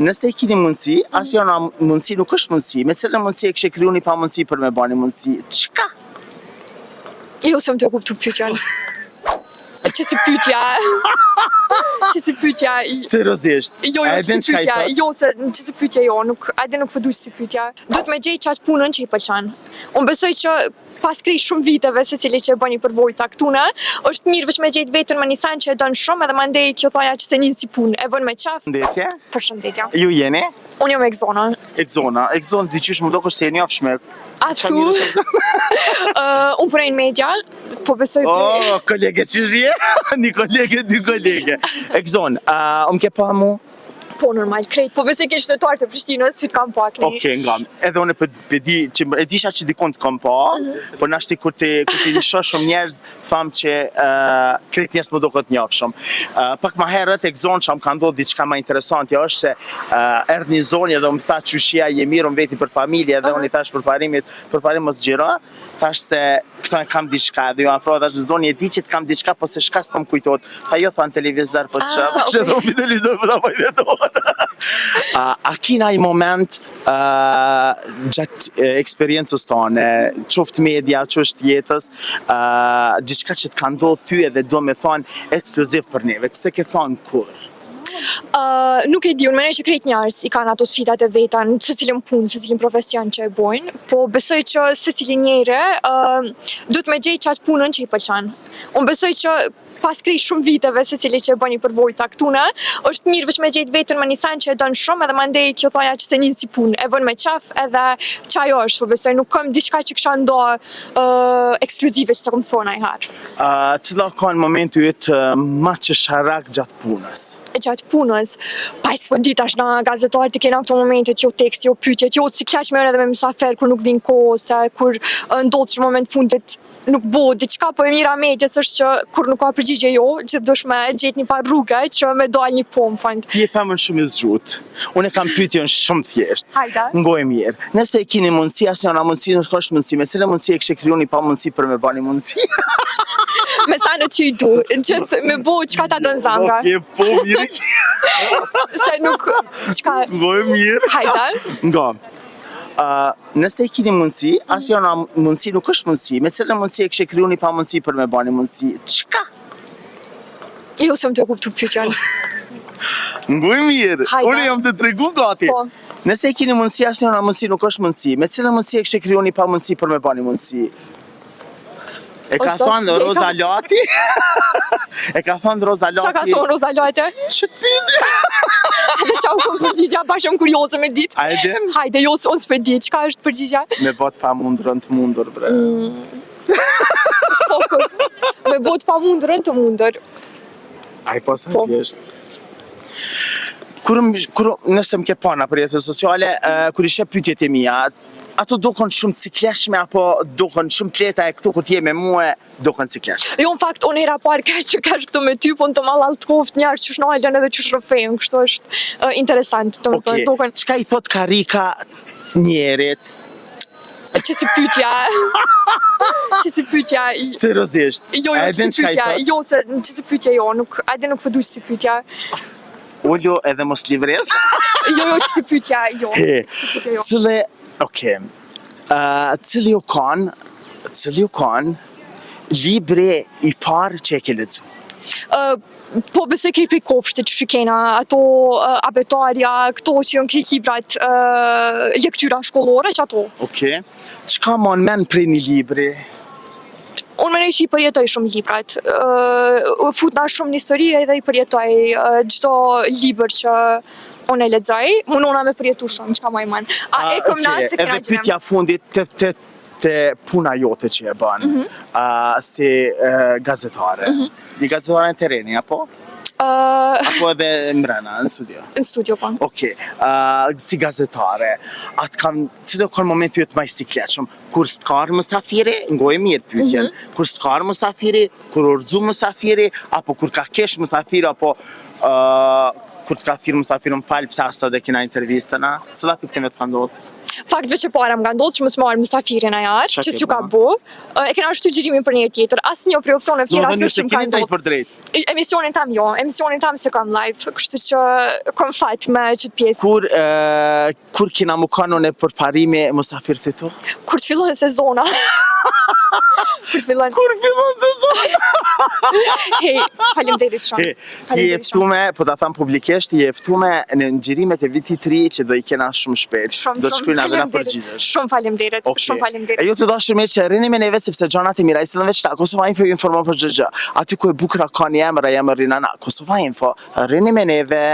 Nëse e keni mundësi, as janë mundësi nuk është mundësi, me cilën mundësi e kështë kriju një pa mundësi për me bani mundësi, qka? Jo se më të kuptu pyetjen. Që si pyetja? Që si pyetja? Seriozisht? Jo, që si pyetja? Jo, që si pyetja jo, ajde nuk përdu që si pyetja. Duhet me gjej qatë punën që i pëlqen. Unë besoj që pas krij shumë viteve se cili që e bëni përvojë caktune, është mirë veç me gjejt vetën me një sen që e donë shumë edhe mandej kjo thoja që se një si punë, e bën me qef. Përshëndetje? Përshëndetje. Ju jeni? Unë jam Exona. Exona dyqysh më do kështë se e njofshme. A thu? Unë punoj në media, po besoj Oh, kolege që je? Një kolege. Exona, ke pa mu? Po normal, krejt, po besoj ke qytetarë të Prishtinës, që të kam pak një. Okej, nga, edhe unë e disha që dikon të kam pa, por nashti kur ti shoh shumë njerëz, tham që krejt njerëz më do këtë njofë shumë. Pak ma herët, e këzonë që më ka ndodhë diçka ma interesantë, është se erdhë një zonjë edhe më tha që shia je mirë, më veti për familje, edhe unë i thash për parim mos gjiro, thash se këto e kam diçka, dhe ju afro, thash zonjë e di që të kam diçka, po se shka s'pëm kujtot, tha jo tha në televizor, po që, thash edhe unë televizor, po ta pajvetor. A kina i moment gjatë eksperiencës tonë, qoftë media, qoftë jetës, diçka që të ka ndodhë ty edhe do me thonë ekskluziv për neve, që se ke thonë kur? Nuk e di, unë menoj që krejt njerëz i kanë ato sfidat e veta në se cilin punë, se cilin profesion që e bojnë, po besoj që se cilin njëre duhet me gjej qatë punën që i pëlqen. Unë besoj që pas krij shumë viteve se cili që e bëni përvojë caktune, është mirë veç me gjejt vetën me një sen që e donë shumë edhe mandej kjo thoja që se një si punë, e bën me qef edhe që ajo është, po besoj nuk kam diçka që kësha ndo ekskluzive që të kom thonë ajherë. Cila ka në momentu jetë ma që sharak gjatë punës? Gjatë punës, pa i s'po dit ashtë na gazetarë të kena këto momentet, jo tekst, jo pyetjet, jo si kleq me edhe me mësafer kur nuk din kohë, se kur ndodhë që moment fundit nuk bo, diqka po e mira medjes është që kur nuk ka përgjigje jo, që dush me gjetë një par rrugë që me dal një po më fund. Ti e femën shumë i zgjut. Unë e kam pyetjen shumë thjesht. Hajde. Ngoj mirë. Nëse e keni mundësi, asë janë mundësi, nuk është mundësi, me cilë mundësi e kështë kriju një pa mundësi për me bani mundësi? Me sa në që i du, gjithë me bo qka ta dënë zamra. Oke, po mirë. Se nuk, qka... Ngoj mirë. Hajde. Nga. Nëse e keni mundësi, asë janë mundësi, nuk është mundësi, me cilë mundësi e kështë kriju një pa mundësi për me bani mundësi, qka? Jo se më të kuptu pyetjen. Ngoj mirë, unë jam të tregu gati. Po. Nëse e keni mundësi, asë janë mundësi, nuk është mundësi, me cilë mundësi e kështë kriju një pa mundësi për me bani mundësi? E ka thonë Roza Lati? E ka thonë Roza Lati? Qa ka thonë Roza Lati? Që të piti? Dhe qa u këmë përgjigja, bashkëm kurioze me ditë. A e din? Hajde, jo se unë s'pe di, qka është përgjigja? Me bot pa mundërën të mundur, bre. Fokër, me bot pa mundërën të mundër. A i posa t'jesht. Nëse më ke pana për jetës sociale, kur ishe pyetjet e mija, ato dokon shumë cikleshme, apo dokon shumë tleta e këtu kur t'je me muë, dokon cikleshme? Jo, në fakt, unë era parë që kesh këtu me ty, po në të malal të koft njerës që shnalën edhe që shrëfejnë, kështu është interesant. Okej, qka i thot karika njerit? Që si pyetja? Që si pyetja? Seriozisht? Jo, që si pyetja? Jo, që si pyetja jo, ajde nuk përdu që si pyetja. Ullu edhe mos livret? Jo, që si pyetja, jo. Cile, okej, cili u kanë libre i parë që e ke lexu? Po besoj kri prej kopshtit që shikena, ato abetarja, këto që jënë kri librat lektyra shkollore që ato. Okej, qka mon men prej një libri? Unë menej që i përjetoj shumë librat, futna shumë një histori edhe i përjetoj gjdo libër që unë e lexoj, munona me përjetu shumë, qka ma i man. A e këm nasë edhe pyetja fundit të puna jote që e bën, si gazetare. Një gazetare në tereni, apo? Apo edhe mbrana, në studio? Në studio, po. Okej, si gazetare, si do kanë momentu jetë maj sikleqëm, kur s'karë mësafiri, ngoj mirë pyetjen, kur s'karë mësafiri, kur urzu mësafiri, apo kur ka kesh mësafiri, apo kur t'ka thirë mësafiri më falë, pësa sot e kina intervistëna, cëla piktime të ka ndodhë? Fakt veç e para më ka ndodhur që mos marr mysafirin ajar, Qa që ke s'ju ka ba? bu. E kena shtu gjyrimin për një tjetër. Asnjë prej opsioneve tjera s'është më ka keni drejt ndodhur. për drejt. Emisionin tam jo, emisionin tam se kam live, kështu që kam fat me ç't pjesë. Kur kena mu kanone për parime musafirët tu? Kur të fillon sezona. Kur të fillon. Kur fillon sezon? Hey, faleminderit shumë. Je Faleminderit shumë. eftume, po ta tham publikisht, je eftume në ngjyrimet e vitit të ri që do i kena shumë shpejt. Do të shkruajnë edhe na përgjigjesh. Shumë faleminderit. Okej. Shumë faleminderit. E ju të dashur me që rini me neve sepse gjanat e mira, isë veç ta, Kosova Info ju informon për gjë. Aty ku e bukra ka një emër, emër Rinana, Kosova Info, rini me neve.